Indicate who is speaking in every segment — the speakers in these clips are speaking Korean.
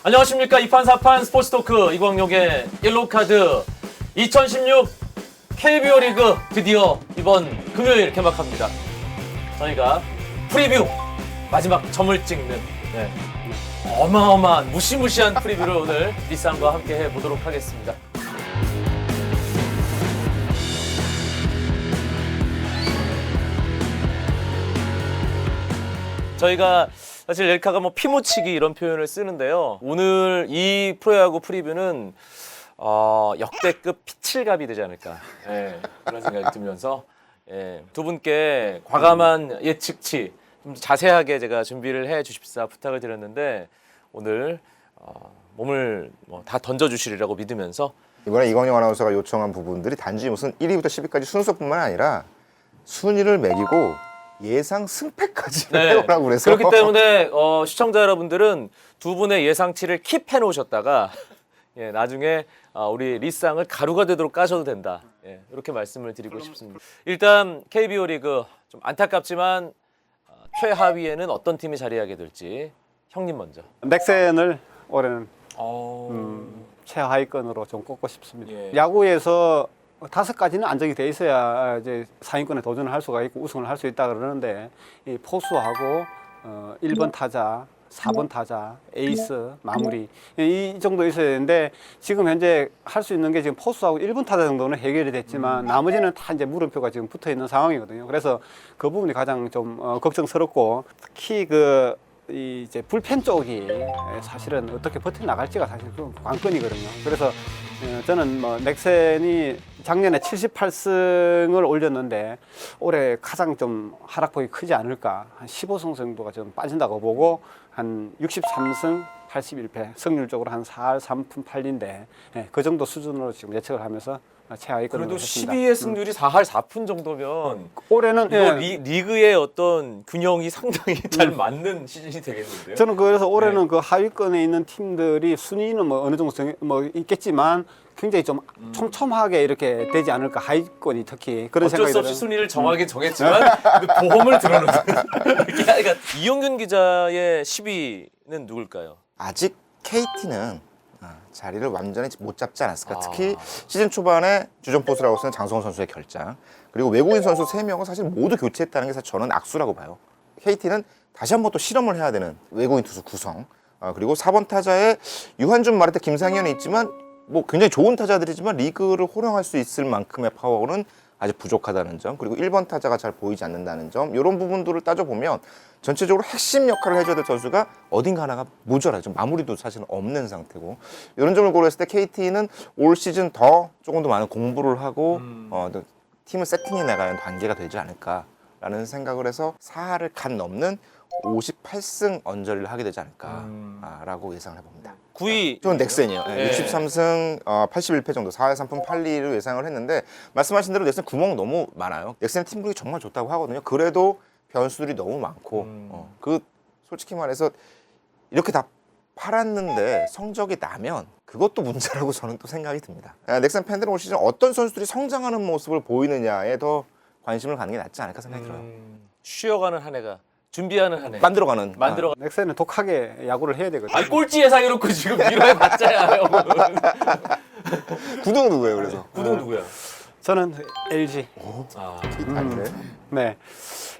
Speaker 1: 안녕하십니까. 2판 4판 스포츠토크 이광용의 옐로우카드 2016 KBO 리그 드디어 이번 금요일 개막합니다. 저희가 프리뷰 마지막 점을 찍는 어마어마한 무시무시한 프리뷰를 오늘 리쌍과 함께 해보도록 하겠습니다. 저희가 사실 렐카가 뭐 피묻히기 이런 표현을 쓰는데요. 오늘 이 프로야구 프리뷰는 역대급 피칠갑이 되지 않을까 그런 생각이 들면서 두 분께 과감한 예측치 좀 자세하게 제가 준비를 해 주십사 부탁을 드렸는데 오늘 몸을 다 던져주시리라고 믿으면서
Speaker 2: 이번에 이광용 아나운서가 요청한 부분들이 단지 무슨 1위부터 10위까지 순서뿐만 아니라 순위를 매기고 예상 승패까지 해오라고 그래서
Speaker 1: 그렇기 때문에 시청자 여러분들은 두 분의 예상치를 킵해 놓으셨다가 나중에 우리 리쌍을 가루가 되도록 까셔도 된다. 이렇게 말씀을 드리고 싶습니다. 일단 KBO 리그 좀 안타깝지만 최하위에는 어떤 팀이 자리하게 될지 형님 먼저.
Speaker 3: 넥센을 올해는 최하위권으로 좀 꼽고 싶습니다. 야구에서 5가지는 안정이 돼 있어야 이제 상위권에 도전을 할 수가 있고 우승을 할 수 있다 그러는데 이 포수하고 1번 타자, 4번 타자, 에이스, 마무리 이 정도 있어야 되는데 지금 현재 할 수 있는 게 지금 포수하고 1번 타자 정도는 해결이 됐지만 나머지는 다 이제 물음표가 지금 붙어 있는 상황이거든요. 그래서 그 부분이 가장 좀 걱정스럽고 특히 이제 불펜 쪽이 사실은 어떻게 버텨 나갈지가 사실 그 관건이거든요. 그래서 저는 넥센이 작년에 78승을 올렸는데 올해 가장 좀 하락폭이 크지 않을까. 한 15승 정도가 좀 빠진다고 보고 한 63승 81패 승률적으로 한 4할 3푼 8리인데 그 정도 수준으로 지금 예측을 하면서 최하위권으로
Speaker 1: 그래도
Speaker 3: 했습니다.
Speaker 1: 12의 승률이 4할 4푼 정도면
Speaker 3: 올해는
Speaker 1: 이거 리그의 어떤 균형이 상당히 잘 맞는 시즌이 되겠는데요.
Speaker 3: 저는 그래서 올해는 그 하위권에 있는 팀들이 순위는 어느 정도 있겠지만 굉장히 좀 촘촘하게 이렇게 되지 않을까. 하위권이 특히 그런
Speaker 1: 어쩔
Speaker 3: 생각이
Speaker 1: 수 없이
Speaker 3: 들어요.
Speaker 1: 순위를 정하게 정했지만 보험을 들어놓는. 그러니까 이용균 기자의 10위는 누굴까요?
Speaker 2: 아직 KT는 자리를 완전히 못 잡지 않았을까. 특히 시즌 초반에 주전 포수라고 쓰는 장성호 선수의 결장 그리고 외국인 선수 3명은 사실 모두 교체했다는 게 사실 저는 악수라고 봐요. KT는 다시 한번 또 실험을 해야 되는 외국인 투수 구성 그리고 4번 타자에 유한준 마르테 김상현이 있지만 뭐 굉장히 좋은 타자들이지만 리그를 호령할 수 있을 만큼의 파워는 아직 부족하다는 점 그리고 1번 타자가 잘 보이지 않는다는 점 이런 부분들을 따져보면 전체적으로 핵심 역할을 해줘야 될 선수가 어딘가 하나가 모자라죠. 마무리도 사실은 없는 상태고 이런 점을 고려했을 때 KT는 올 시즌 더 조금 더 많은 공부를 하고 팀을 세팅해 나가는 단계가 되지 않을까라는 생각을 해서 4할을 간 넘는 58승 언저리를 하게 되지 않을까라고 예상을 해봅니다.
Speaker 1: 9위.
Speaker 2: 저는 넥센이에요.
Speaker 1: 네.
Speaker 2: 63승 81패 정도 4할 3푼 8리를 예상을 했는데 말씀하신 대로 넥센 구멍 너무 많아요. 넥센 팀브룩이 정말 좋다고 하거든요. 그래도 변수들이 너무 많고 솔직히 말해서 이렇게 다 팔았는데 성적이 나면 그것도 문제라고 저는 또 생각이 듭니다. 넥센 팬들은 올 시즌 어떤 선수들이 성장하는 모습을 보이느냐에 더 관심을 갖는 게 낫지 않을까 생각이 들어요.
Speaker 1: 쉬어가는 한 해가 준비하는 한 해.
Speaker 2: 만들어가는
Speaker 3: 넥센은 독하게 야구를 해야 되거든요.
Speaker 1: 아니 꼴찌 예상해놓고 지금 미뤄해 봤자야 형은.
Speaker 2: 구등 누구예요 그래서?
Speaker 1: 구등 누구야?
Speaker 3: 저는 LG.
Speaker 2: 아니네.
Speaker 3: 네.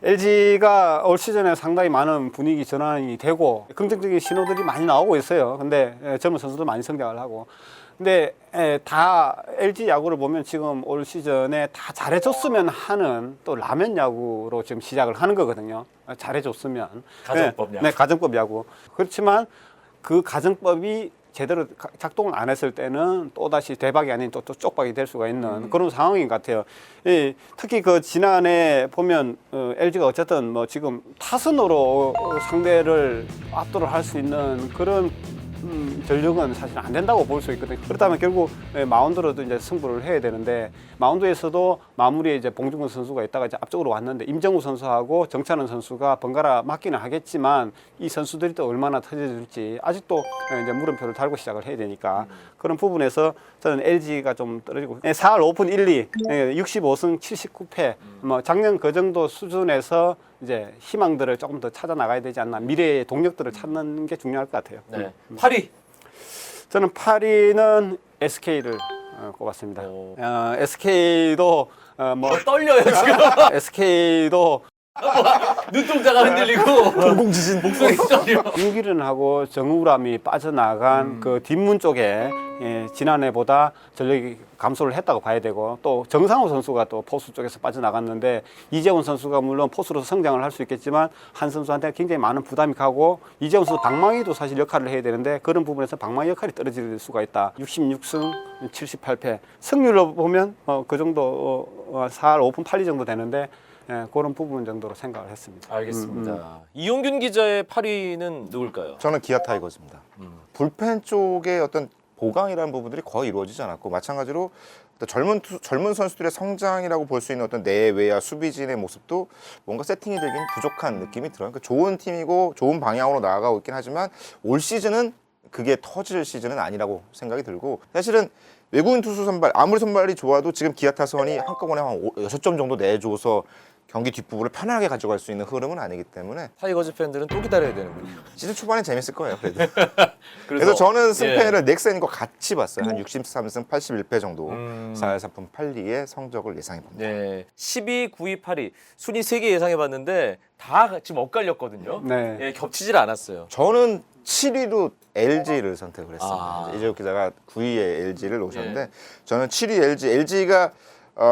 Speaker 3: LG가 올 시즌에 상당히 많은 분위기 전환이 되고 긍정적인 신호들이 많이 나오고 있어요. 근데 젊은 선수도 많이 성장을 하고. 근데 다 LG 야구를 보면 지금 올 시즌에 다 잘해줬으면 하는 또 라면 야구로 지금 시작을 하는 거거든요. 잘해줬으면.
Speaker 1: 가정법 야구.
Speaker 3: 네, 가정법 야구. 그렇지만 그 가정법이 제대로 작동을 안 했을 때는 또다시 대박이 아닌 또 쪽박이 될 수가 있는 그런 상황인 것 같아요. 특히 그 지난해 보면 LG가 어쨌든 뭐 지금 타선으로 상대를 압도를 할 수 있는 그런 전력은 사실 안 된다고 볼 수 있거든요. 그렇다면 결국 마운드로도 이제 승부를 해야 되는데 마운드에서도 마무리에 이제 봉중근 선수가 있다가 이제 앞쪽으로 왔는데 임정우 선수하고 정찬원 선수가 번갈아 맞기는 하겠지만 이 선수들이 또 얼마나 터져줄지 아직도 이제 물음표를 달고 시작을 해야 되니까 그런 부분에서 저는 LG가 좀 떨어지고 4할 5푼 1, 2, 65승 79패 뭐 작년 그 정도 수준에서 이제 희망들을 조금 더 찾아 나가야 되지 않나 미래의 동력들을 찾는 게 중요할 것 같아요.
Speaker 1: 네. 8위.
Speaker 3: 저는 8위는 SK를 꼽았습니다.
Speaker 1: 오.
Speaker 3: SK도
Speaker 1: 떨려요 지금.
Speaker 3: SK도
Speaker 1: 눈동자가 흔들리고
Speaker 2: 공공지진
Speaker 1: 목소리 떨려.
Speaker 3: 윤기련하고 정우람이 빠져나간 그 뒷문 쪽에 지난해보다 전력이 감소를 했다고 봐야 되고 또 정상호 선수가 또 포수 쪽에서 빠져나갔는데 이재훈 선수가 물론 포수로서 성장을 할 수 있겠지만 한 선수한테 굉장히 많은 부담이 가고 이재훈 선수 방망이도 사실 역할을 해야 되는데 그런 부분에서 방망이 역할이 떨어질 수가 있다. 66승 78패 승률로 보면 그 정도 4할 5푼 8리 정도 되는데 그런 부분 정도로 생각을 했습니다.
Speaker 1: 알겠습니다. 이용균 기자의 8위는 누굴까요?
Speaker 2: 저는 기아 타이거즈입니다. 불펜 쪽에 어떤 보강이라는 부분들이 거의 이루어지지 않았고 마찬가지로 어떤 젊은 선수들의 성장이라고 볼 수 있는 어떤 내외야 수비진의 모습도 뭔가 세팅이 되긴 부족한 느낌이 들어요. 그러니까 좋은 팀이고 좋은 방향으로 나아가고 있긴 하지만 올 시즌은 그게 터질 시즌은 아니라고 생각이 들고 사실은 외국인 투수 선발 아무리 선발이 좋아도 지금 기아 타선이 한꺼번에 한 6점 정도 내줘서 경기 뒷부분을 편하게 가져갈 수 있는 흐름은 아니기 때문에
Speaker 1: 타이거즈 팬들은 또 기다려야 되는군요.
Speaker 2: 시즌 초반엔 재밌을 거예요. 그래서 저는 승패를 넥센과 같이 봤어요. 한 63승 81패 정도 4할 4푼 8리의 성적을 예상해 봅니다.
Speaker 1: 네, 12, 9위, 8위 순위 3개 예상해봤는데 다 지금 엇갈렸거든요.
Speaker 3: 네.
Speaker 1: 예, 겹치질 않았어요.
Speaker 2: 저는 7위로 LG를 선택을 했습니다.
Speaker 1: 아.
Speaker 2: 이재욱 기자가 9위에 LG를 놓으셨는데 저는 7위 LG가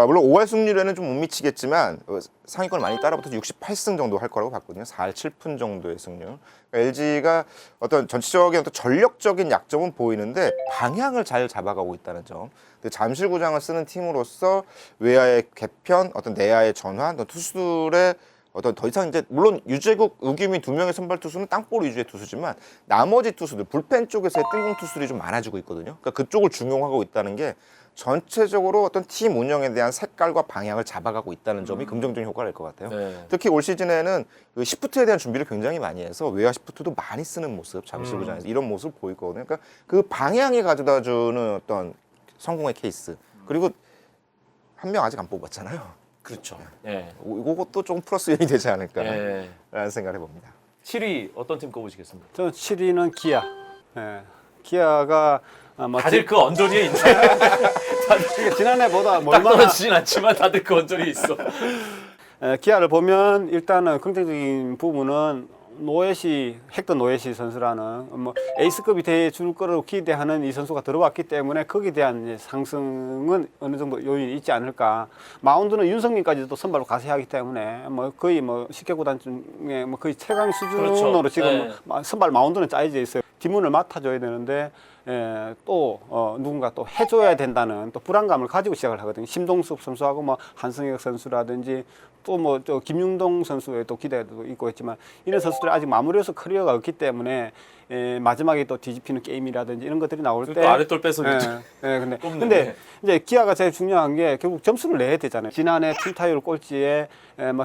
Speaker 2: 물론 5할 승률에는 좀 못 미치겠지만 상위권 많이 따라붙어서 68승 정도 할 거라고 봤거든요. 4할 7푼 정도의 승률. 그러니까 LG가 어떤 전체적인 어떤 전력적인 약점은 보이는데 방향을 잘 잡아가고 있다는 점. 잠실구장을 쓰는 팀으로서 외야의 개편, 어떤 내야의 전환, 투수들의 어떤 더 이상 이제 물론 유재국, 우규민 두 명의 선발 투수는 땅볼 위주의 투수지만 나머지 투수들 불펜 쪽에서의 뜬공 투수들이 좀 많아지고 있거든요. 그러니까 그쪽을 중용하고 있다는 게 전체적으로 어떤 팀 운영에 대한 색깔과 방향을 잡아가고 있다는 점이 긍정적인 효과를 낼 것 같아요.
Speaker 1: 네.
Speaker 2: 특히 올 시즌에는 그 시프트에 대한 준비를 굉장히 많이 해서 외야 시프트도 많이 쓰는 모습, 잠실구장에서 이런 모습을 보이거든요. 그러니까 그 방향이 가져다주는 어떤 성공의 케이스. 그리고 한 명 아직 안 뽑았잖아요.
Speaker 1: 그렇죠. 예.
Speaker 2: 이것도 좀 플러스 요인이 되지 않을까라는
Speaker 1: 예.
Speaker 2: 생각을 해봅니다.
Speaker 1: 7위 어떤 팀 꼽으시겠습니까?
Speaker 3: 저는 7위는 기아. 기아가
Speaker 1: 다들 그 언저리에 있네.
Speaker 3: 지난해보다
Speaker 1: 딱 떨어지진 않지만 다들 그 언저리에 있어.
Speaker 3: 기아를 보면 일단은 긍정적인 부분은 헥터 노예시 선수라는 에이스급이 돼줄 거로 기대하는 이 선수가 들어왔기 때문에 거기에 대한 이제 상승은 어느 정도 요인이 있지 않을까. 마운드는 윤성민까지도 선발로 가세하기 때문에 거의 10개 구단 중에 거의 최강 수준으로
Speaker 1: 그렇죠.
Speaker 3: 지금
Speaker 1: 네.
Speaker 3: 선발 마운드는 짜여져 있어요. 뒷문을 맡아줘야 되는데 또 누군가 또 해줘야 된다는 또 불안감을 가지고 시작을 하거든요. 심동숙 선수하고 한승혁 선수라든지 또 저 김융동 선수의 또 기대도 있고 있지만 이런 선수들이 아직 마무리해서 커리어가 없기 때문에 마지막에 또 뒤집히는 게임이라든지 이런 것들이 나올 때
Speaker 1: 또 아랫돌 빼서
Speaker 3: 근데 이제 기아가 제일 중요한 게 결국 점수를 내야 되잖아요. 지난해 팀 타율 꼴찌에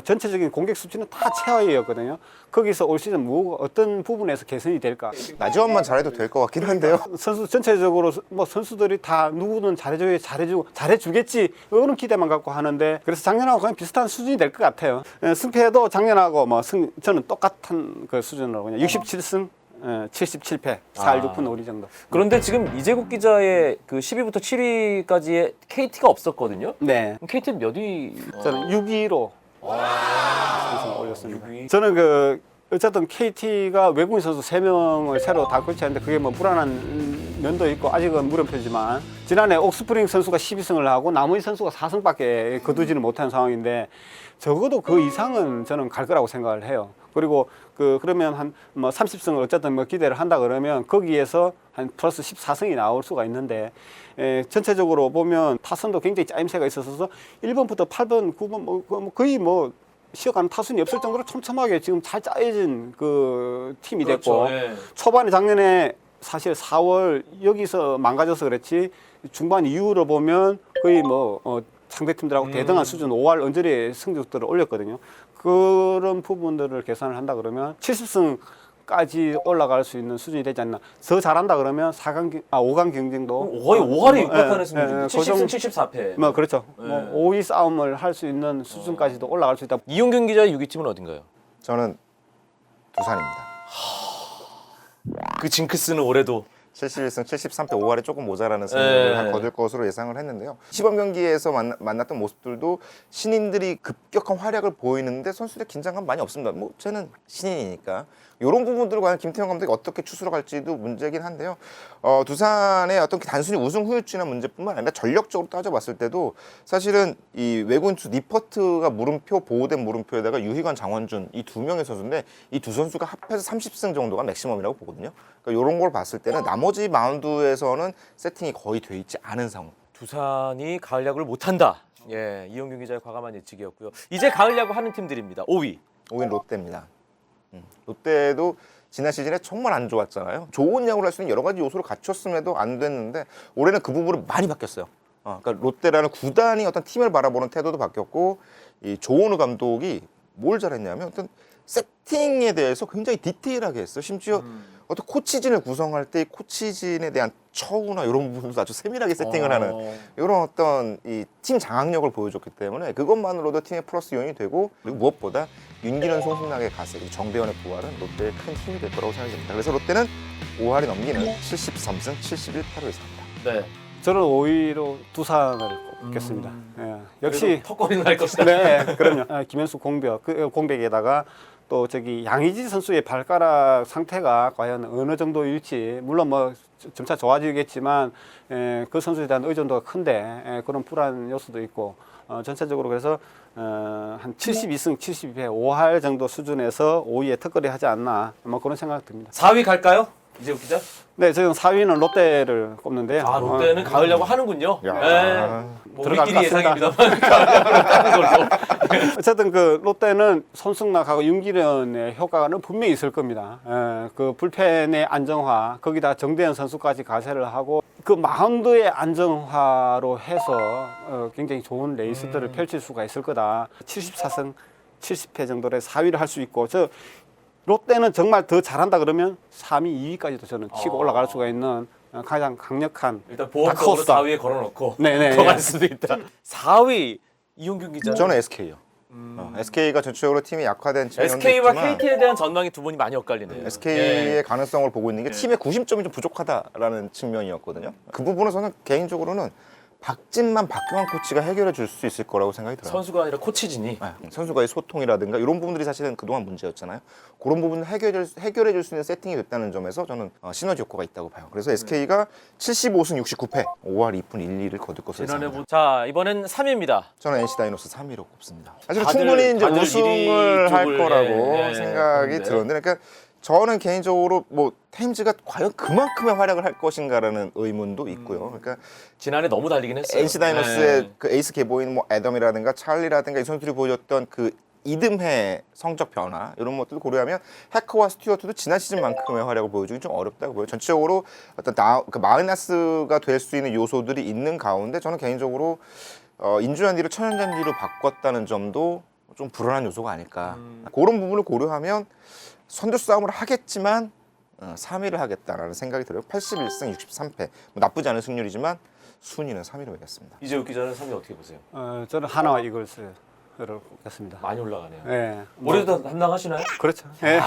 Speaker 3: 전체적인 공격 수치는 다 최하위였거든요. 거기서 올 시즌 어떤 부분에서 개선이 될까?
Speaker 2: 나지원만 잘해도 될 것 같긴 한데요.
Speaker 3: 선수 전체적으로 선수들이 다 누구는 잘해주겠지 이런 기대만 갖고 하는데 그래서 작년하고 거의 비슷한 수준이 될 것 같아요. 승패도 작년하고 저는 똑같은 그 수준으로 그냥 67승 77패 4할 6푼 5리 정도.
Speaker 1: 그런데 지금 이재국 기자의 그 10위부터 7위까지의 KT가 없었거든요.
Speaker 3: 네.
Speaker 1: 그럼 KT 몇 위?
Speaker 3: 저는 6위로 선수 올렸습니다.
Speaker 1: 6위.
Speaker 3: 저는 어쨌든 KT가 외국인 선수 3명을 새로 다 교체했는데 그게 불안한 면도 있고 아직은 물음표지만 지난해 옥스프링 선수가 12승을 하고 나머지 선수가 4승밖에 거두지를 못한 상황인데 적어도 그 이상은 저는 갈 거라고 생각을 해요. 그리고 그러면 한 30승을 어쨌든 기대를 한다 그러면 거기에서 한 플러스 14승이 나올 수가 있는데 전체적으로 보면 타선도 굉장히 짜임새가 있어서 1번부터 8번, 9번 거의 쉬어가는 타순이 없을 정도로 촘촘하게 지금 잘 짜여진 그 팀이 됐고
Speaker 1: 그렇죠. 예.
Speaker 3: 초반에 작년에 사실 4월 여기서 망가져서 그렇지 중반 이후로 보면 거의 상대팀들하고 대등한 수준 5할 언저리의 성적들을 올렸거든요. 그런 부분들을 계산을 한다 그러면 70승까지 올라갈 수 있는 수준이 되지 않나. 더 잘한다 그러면 5강 경쟁도
Speaker 1: 거의 5할에 육박하는 승률.
Speaker 3: 그 정도.
Speaker 1: 70승 74패.
Speaker 3: 그렇죠.
Speaker 1: 네.
Speaker 3: 5위 싸움을 할 수 있는 수준까지도 올라갈 수 있다.
Speaker 1: 이용균 기자의 6위팀은 어딘가요?
Speaker 2: 저는 두산입니다.
Speaker 1: 그 징크스는 올해도
Speaker 2: 71승 73패 5할이 조금 모자라는 승률을
Speaker 1: 네.
Speaker 2: 거둘 것으로 예상을 했는데요. 시범 경기에서 만났던 모습들도 신인들이 급격한 활약을 보이는데 선수들의 긴장감 많이 없습니다. 뭐 쟤는 신인이니까 이런 부분들을 과연 김태형 감독이 어떻게 추스러 갈지도 문제긴 한데요. 두산의 어떤 단순히 우승 후유증이나 문제뿐만 아니라 전력적으로 따져봤을 때도 사실은 이 외국인 투수 니퍼트가 물음표 보호된 물음표에다가 유희관, 장원준 이 두 명의 선수인데 이 두 선수가 합해서 30승 정도가 맥시멈이라고 보거든요. 그러니까 이런 걸 봤을 때는 나머지 마운드에서는 세팅이 거의 돼 있지 않은 상황.
Speaker 1: 두산이 가을 야구를 못한다. 예, 이용균 기자의 과감한 예측이었고요. 이제 가을 야구 하는 팀들입니다. 5위.
Speaker 2: 5위는 롯데입니다. 롯데도 지난 시즌에 정말 안 좋았잖아요. 좋은 야구를 할 수 있는 여러 가지 요소를 갖췄음에도 안 됐는데 올해는 그 부분은 많이 바뀌었어요. 그러니까 롯데라는 구단이 어떤 팀을 바라보는 태도도 바뀌었고 이 조원우 감독이 뭘 잘했냐면 어떤 세팅에 대해서 굉장히 디테일하게 했어요. 심지어 어떤 코치진을 구성할 때 이 코치진에 대한 처우나 이런 부분도 아주 세밀하게 세팅을 하는 이런 어떤 이 팀 장악력을 보여줬기 때문에 그것만으로도 팀의 플러스 요인이 되고 그리고 무엇보다 윤기련 송승락의 가세 그리고 정대원의 부활은 롯데의 큰 힘이 될 거라고 생각이 듭니다. 그래서 롯데는 5할이 넘기는 73승 71패로 예상합니다.
Speaker 1: 네.
Speaker 3: 저는 5위로 두산을 꼽겠습니다. 예. 역시
Speaker 1: 턱걸이는 할 것이다.
Speaker 3: 네, 그럼요. 김현수 공백, 그 공백에다가 또 저기 양의지 선수의 발가락 상태가 과연 어느 정도일지 물론 뭐 점차 좋아지겠지만 그 선수에 대한 의존도가 큰데 그런 불안 요소도 있고 전체적으로 그래서 한 72승 72패 5할 정도 수준에서 5위에 턱걸이 하지 않나 뭐 그런 생각 듭니다.
Speaker 1: 4위 갈까요? 이재욱 기자?
Speaker 3: 네, 저는 4위는 롯데를 꼽는데요.
Speaker 1: 아, 롯데는 가을 야구 하는군요.
Speaker 2: 야.
Speaker 1: 네. 뭐
Speaker 3: 들어갈
Speaker 1: 우리끼리
Speaker 3: 것 같습니다.
Speaker 1: 예상입니다만 가을 야구를 하는 걸로.
Speaker 3: 어쨌든 그 롯데는 손승락하고 윤기련의 효과는 분명히 있을 겁니다. 그 불펜의 안정화, 거기다 정대현 선수까지 가세를 하고 그 마운드의 안정화로 해서 굉장히 좋은 레이스들을 펼칠 수가 있을 거다. 74승 70패 정도의 4위를 할 수 있고 저 롯데는 정말 더 잘한다 그러면 3위, 2위까지도 저는 치고 올라갈 수가 있는 가장 강력한
Speaker 1: 일단 보험적으로
Speaker 3: 다크호스다.
Speaker 1: 4위에 걸어놓고
Speaker 3: 네네.
Speaker 1: 더 갈 수도 있다. 4위 이용균 기자.
Speaker 2: 저는 SK요. SK가 전체적으로 팀이 약화된 측면도
Speaker 1: SK와
Speaker 2: 있지만
Speaker 1: KT에 대한 전망이 두 분이 많이 엇갈리네요.
Speaker 2: SK의
Speaker 1: 예.
Speaker 2: 가능성을 보고 있는 게 팀의 90점이 좀 부족하다라는 측면이었거든요. 그 부분에서는 개인적으로는 박진만 박경환 코치가 해결해 줄 수 있을 거라고 생각이 들어요.
Speaker 1: 선수가 아니라 코치진이.
Speaker 2: 선수과의 소통이라든가 이런 부분들이 사실은 그동안 문제였잖아요. 그런 부분을 해결해 줄 수 있는 세팅이 됐다는 점에서 저는 시너지 효과가 있다고 봐요. 그래서 SK가 75승 69패 5할 2푼 1리를 거둘 것으로
Speaker 1: 지난해
Speaker 2: 예상합니다.
Speaker 1: 자 이번엔 3위입니다.
Speaker 2: 저는 NC 다이노스 3위로 꼽습니다. 사실
Speaker 1: 다들-
Speaker 2: 충분히 이제
Speaker 1: 다들
Speaker 2: 우승을
Speaker 1: 1위
Speaker 2: 할
Speaker 1: 쪽을,
Speaker 2: 거라고
Speaker 1: 예,
Speaker 2: 생각이
Speaker 1: 그런데.
Speaker 2: 들었는데, 그러니까 저는 개인적으로 뭐 테임즈가 과연 그만큼의 활약을 할 것인가라는 의문도 있고요. 그러니까
Speaker 1: 지난해 너무 달리긴 했어요.
Speaker 2: NC 다이노스의
Speaker 1: 네.
Speaker 2: 그 에이스 계보인 뭐 애덤이라든가 찰리라든가 이 선수들이 보여줬던 그 이듬해 성적 변화 이런 것들을 고려하면 해커와 스튜어트도 지난 시즌만큼의 활약을 보여주기 좀 어렵다고 보여요. 전체적으로 어떤 그 마이너스가 될 수 있는 요소들이 있는 가운데 저는 개인적으로 인주잔디를 천연잔디로 바꿨다는 점도 좀 불안한 요소가 아닐까. 그런 부분을 고려하면 선두 싸움을 하겠지만 3위를 하겠다라는 생각이 들어요. 81승 63패. 뭐 나쁘지 않은 승률이지만 순위는 3위로 매겼습니다.
Speaker 1: 이재욱 기자는 3위 어떻게 보세요?
Speaker 3: 저는 하나와 이글스를 꼽겠습니다.
Speaker 1: 많이 올라가네요.
Speaker 3: 네.
Speaker 1: 올해도 담당하시나요?
Speaker 3: 그렇죠. 예.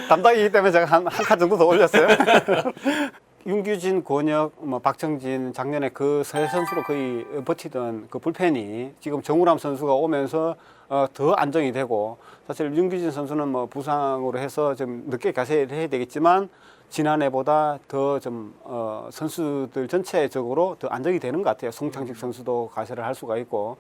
Speaker 3: 담당이기 때문에 제가 한 칸 정도 더 올렸어요. 윤규진, 권혁, 뭐 박정진 작년에 그 세 선수로 거의 버티던 그 불펜이 지금 정우람 선수가 오면서 더 안정이 되고 사실 윤규진 선수는 뭐 부상으로 해서 좀 늦게 가세를 해야 되겠지만 지난해보다 더 좀 선수들 전체적으로 더 안정이 되는 것 같아요. 송창식 선수도 가세를 할 수가 있고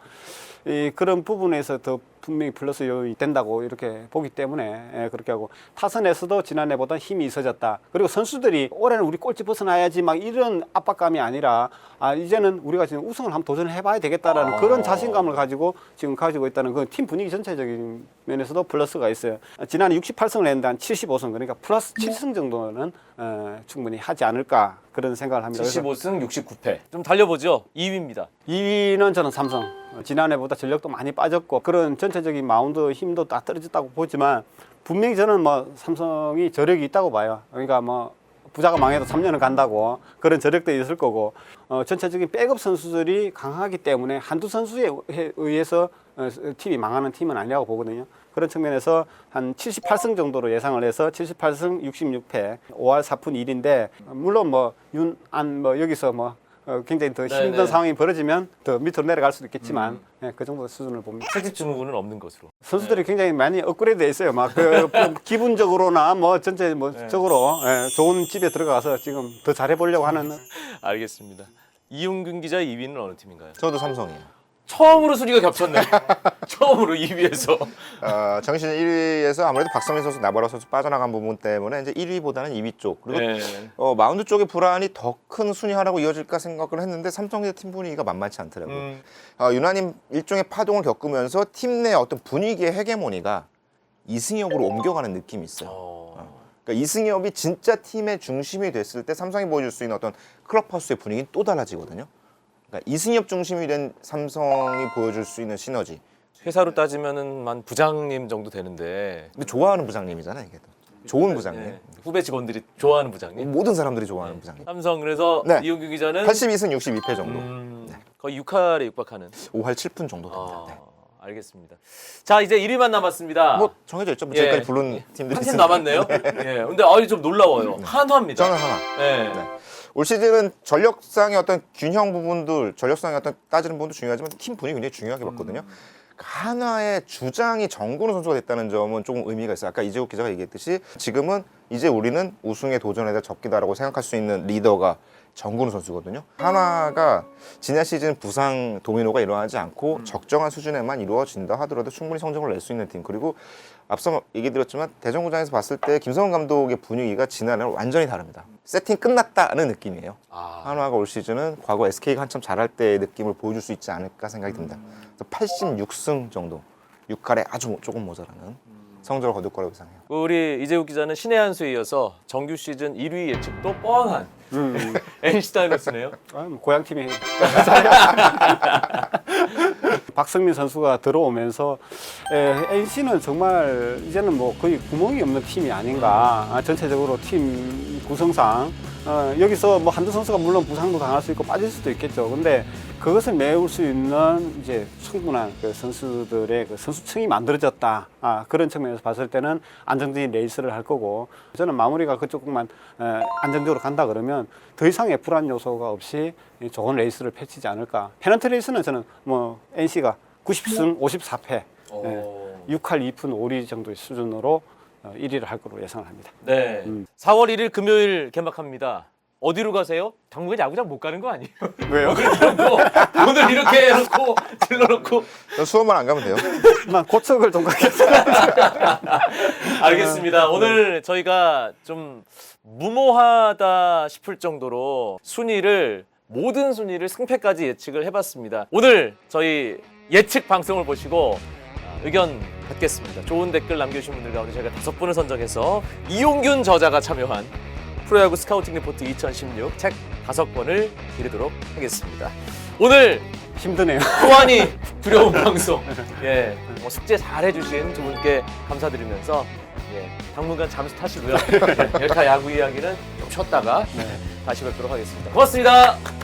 Speaker 3: 그런 부분에서 더 분명히 플러스 요인이 된다고 이렇게 보기 때문에 그렇게 하고 타선에서도 지난해보다 힘이 있어졌다. 그리고 선수들이 올해는 우리 꼴찌 벗어나야지 막 이런 압박감이 아니라 이제는 우리가 지금 우승을 한번 도전해봐야 되겠다라는 그런 자신감을 가지고 지금 가지고 있다는 그 팀 분위기 전체적인 면에서도 플러스가 있어요. 지난해 68승을 했는데 한 75승 그러니까 플러스 7승 정도는 충분히 하지 않을까 그런 생각을 합니다.
Speaker 1: 75승 69패. 좀 달려보죠. 2위입니다.
Speaker 3: 2위는 저는 삼성. 지난해보다 전력도 많이 빠졌고 그런 전체적인 마운드 힘도 다 떨어졌다고 보지만 분명히 저는 뭐 삼성이 저력이 있다고 봐요. 그러니까 뭐 부자가 망해도 3년은 간다고 그런 저력도 있을 거고 전체적인 백업 선수들이 강하기 때문에 한두 선수에 의해서 팀이 망하는 팀은 아니라고 보거든요. 그런 측면에서 한 78승 정도로 예상을 해서 78승 66패 5할 4푼 1인데 물론 뭐 윤안 뭐 여기서 뭐 굉장히 더 힘든
Speaker 1: 네네.
Speaker 3: 상황이 벌어지면 더 밑으로 내려갈 수도 있겠지만 예, 그 정도 수준을 봅니다.
Speaker 1: 채집 증후군은 없는 것으로.
Speaker 3: 선수들이 굉장히 많이 업그레이드 돼 있어요. 막 그 기분적으로나 뭐 전체 뭐 적으로 예, 좋은 집에 들어가서 지금 더 잘해 보려고 하는.
Speaker 1: 알겠습니다. 이용균 기자 2위는 어느 팀인가요?
Speaker 2: 저도 삼성이에요.
Speaker 1: 처음으로 순위가 겹쳤네. 처음으로 2위에서.
Speaker 2: 정시즌 1위에서 아무래도 박성민 선수, 나바로 선수 빠져나간 부분 때문에 이제 1위보다는 2위 쪽 그리고
Speaker 1: 네.
Speaker 2: 마운드 쪽의 불안이 더 큰 순위 하락으로 이어질까 생각을 했는데 삼성의 팀 분위기가 만만치 않더라고요. 유난히 일종의 파동을 겪으면서 팀 내 어떤 분위기의 헤게모니가 이승엽으로 옮겨가는 느낌이 있어요. 그러니까 이승엽이 진짜 팀의 중심이 됐을 때 삼성이 보여줄 수 있는 어떤 클럽하우스의 분위기는 또 달라지거든요. 그러니까 이승엽 중심이 된 삼성이 보여줄 수 있는 시너지.
Speaker 1: 회사로 따지면은 한 부장님 정도 되는데.
Speaker 2: 근데 좋아하는 부장님이잖아요, 이게. 좋은 부장님.
Speaker 1: 네. 후배 직원들이 좋아하는 부장님.
Speaker 2: 모든 사람들이 좋아하는 부장님.
Speaker 1: 삼성 그래서
Speaker 2: 네.
Speaker 1: 이용균 기자는
Speaker 2: 82승 62패 정도.
Speaker 1: 거의 6할에 육박하는.
Speaker 2: 5할 7푼 정도 됩니다. 네.
Speaker 1: 알겠습니다. 자 이제 1위만 남았습니다.
Speaker 2: 뭐 정해져 있죠. 뭐
Speaker 1: 예.
Speaker 2: 지금까지 부른 팀들이
Speaker 1: 한 팀
Speaker 2: 있으니까.
Speaker 1: 남았네요. 예. 근데 좀 놀라워요. 한화입니다.
Speaker 2: 저는 하나.
Speaker 1: 네.
Speaker 2: 네. 올 시즌은 전력상의 어떤 균형 부분들, 전력상의 어떤 따지는 부분도 중요하지만 팀 분위기 굉장히 중요하게 봤거든요. 하나의 주장이 정근우 선수가 됐다는 점은 조금 의미가 있어요. 아까 이재욱 기자가 얘기했듯이 지금은 이제 우리는 우승에 도전해야 될 적기다라고 생각할 수 있는 리더가 정근우 선수거든요. 하나가 지난 시즌 부상 도미노가 일어나지 않고 적정한 수준에만 이루어진다 하더라도 충분히 성적을 낼 수 있는 팀. 그리고 앞서 얘기 드렸지만 대전구장에서 봤을 때 김성훈 감독의 분위기가 지난해랑 완전히 다릅니다. 세팅 끝났다는 느낌이에요. 한화가 올 시즌은 과거 SK가 한참 잘할 때의 느낌을 보여줄 수 있지 않을까 생각이 듭니다. 86승 정도, 6할에 아주 조금 모자라는 성적을 거둘 거라고 예상해요.
Speaker 1: 우리 이재욱 기자는 신의 한 수에 이어서 정규 시즌 1위 예측도 뻔한 NC 다이노스네요.
Speaker 3: 뭐 고향팀이 박성민 선수가 들어오면서 NC는 정말 이제는 뭐 거의 구멍이 없는 팀이 아닌가. 전체적으로 팀 구성상 여기서 뭐 한두 선수가 물론 부상도 당할 수 있고 빠질 수도 있겠죠. 근데 그것을 메울 수 있는 이제 충분한 그 선수들의 그 선수층이 만들어졌다. 그런 측면에서 봤을 때는 안정적인 레이스를 할 거고, 저는 마무리가 그쪽만 안정적으로 간다 그러면 더 이상의 불안 요소가 없이 좋은 레이스를 펼치지 않을까. 페넌트 레이스는 저는 뭐 NC가 90승 54패, 6할 2푼 5리 정도의 수준으로 1위를 할 거로 예상을 합니다.
Speaker 1: 네. 4월 1일 금요일 개막합니다. 어디로 가세요? 당분간 야구장 못 가는 거 아니에요?
Speaker 3: 왜요?
Speaker 1: 오늘 이렇게 해놓고 질러놓고.
Speaker 2: 저 수원만 안 가면 돼요.
Speaker 3: 만 고척을 좀 가겠습니다.
Speaker 1: 알겠습니다. 오늘 저희가 좀 무모하다 싶을 정도로 모든 순위를 승패까지 예측을 해봤습니다. 오늘 저희 예측 방송을 보시고 의견 받겠습니다. 좋은 댓글 남겨주신 분들 가운데 저희가 5분을 선정해서 이용균 저자가 참여한 프로야구 스카우팅 리포트 2016 책 5권을 드리도록 하겠습니다. 오늘
Speaker 3: 힘드네요.
Speaker 1: 호환이 두려운 방송, 숙제 잘 해주신 두 분께 감사드리면서 당분간 잠수 타시고요. 열카 야구 이야기는 좀 쉬었다가 다시 뵙도록 하겠습니다. 고맙습니다.